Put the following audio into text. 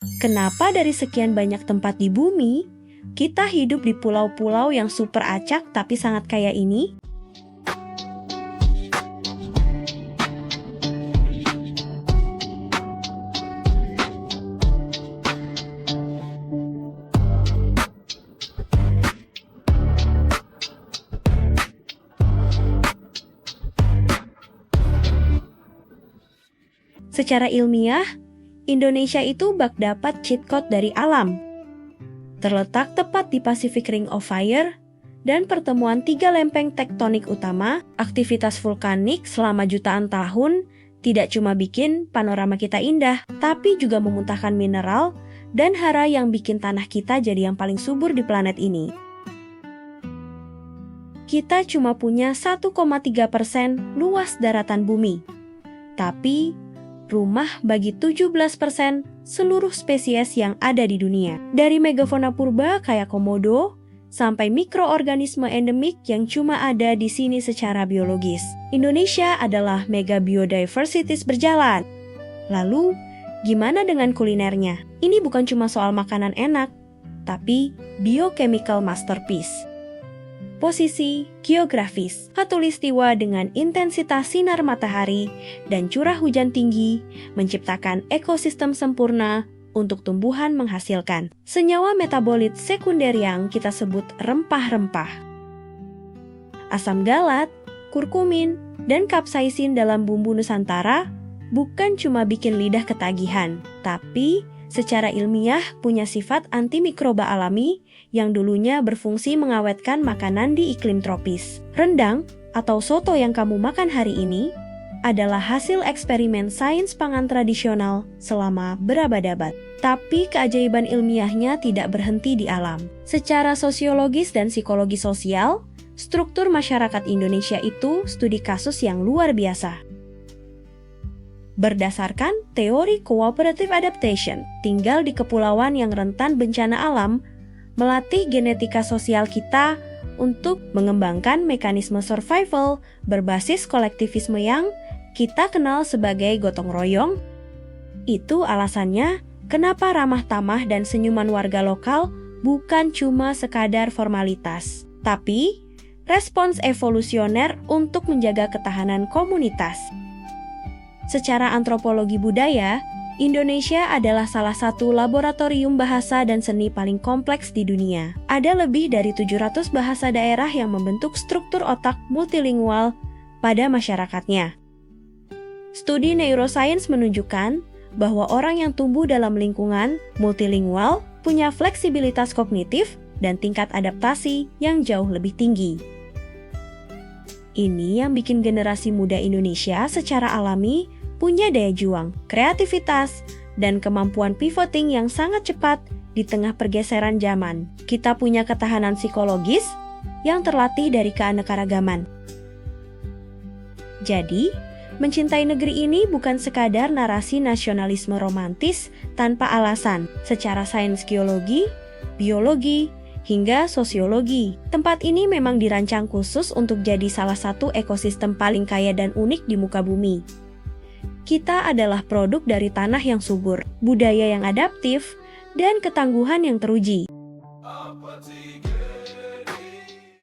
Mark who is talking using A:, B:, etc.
A: Kenapa dari sekian banyak tempat di bumi, kita hidup di pulau-pulau yang super acak tapi sangat kaya ini? Secara ilmiah, Indonesia itu bak dapat cheat code dari alam. Terletak tepat di Pacific Ring of Fire dan pertemuan 3 lempeng tektonik utama, aktivitas vulkanik selama jutaan tahun tidak cuma bikin panorama kita indah, tapi juga memuntahkan mineral dan hara yang bikin tanah kita jadi yang paling subur di planet ini. Kita cuma punya 1,3% luas daratan bumi, tapi rumah bagi 17% seluruh spesies yang ada di dunia. Dari megafauna purba kayak komodo, sampai mikroorganisme endemik yang cuma ada di sini secara biologis. Indonesia adalah mega biodiversities berjalan. Lalu, gimana dengan kulinernya? Ini bukan cuma soal makanan enak, tapi biochemical masterpiece. Posisi geografis, khatulistiwa dengan intensitas sinar matahari dan curah hujan tinggi menciptakan ekosistem sempurna untuk tumbuhan menghasilkan senyawa metabolit sekunder yang kita sebut rempah-rempah. Asam galat, kurkumin, dan kapsaisin dalam bumbu Nusantara bukan cuma bikin lidah ketagihan, tapi secara ilmiah punya sifat antimikroba alami yang dulunya berfungsi mengawetkan makanan di iklim tropis. Rendang atau soto yang kamu makan hari ini adalah hasil eksperimen sains pangan tradisional selama berabad-abad. Tapi keajaiban ilmiahnya tidak berhenti di alam. Secara sosiologis dan psikologi sosial, struktur masyarakat Indonesia itu studi kasus yang luar biasa. Berdasarkan teori cooperative adaptation, tinggal di kepulauan yang rentan bencana alam melatih genetika sosial kita untuk mengembangkan mekanisme survival berbasis kolektivisme yang kita kenal sebagai gotong royong. Itu alasannya kenapa ramah tamah dan senyuman warga lokal bukan cuma sekadar formalitas, tapi respons evolusioner untuk menjaga ketahanan komunitas. Secara antropologi budaya, Indonesia adalah salah satu laboratorium bahasa dan seni paling kompleks di dunia. Ada lebih dari 700 bahasa daerah yang membentuk struktur otak multilingual pada masyarakatnya. Studi neuroscience menunjukkan bahwa orang yang tumbuh dalam lingkungan multilingual punya fleksibilitas kognitif dan tingkat adaptasi yang jauh lebih tinggi. Ini yang bikin generasi muda Indonesia secara alami punya daya juang, kreativitas, dan kemampuan pivoting yang sangat cepat di tengah pergeseran zaman. Kita punya ketahanan psikologis yang terlatih dari keanekaragaman. Jadi, mencintai negeri ini bukan sekadar narasi nasionalisme romantis tanpa alasan. Secara sains geologi, biologi, hingga sosiologi, tempat ini memang dirancang khusus untuk jadi salah satu ekosistem paling kaya dan unik di muka bumi. Kita adalah produk dari tanah yang subur, budaya yang adaptif, dan ketangguhan yang teruji.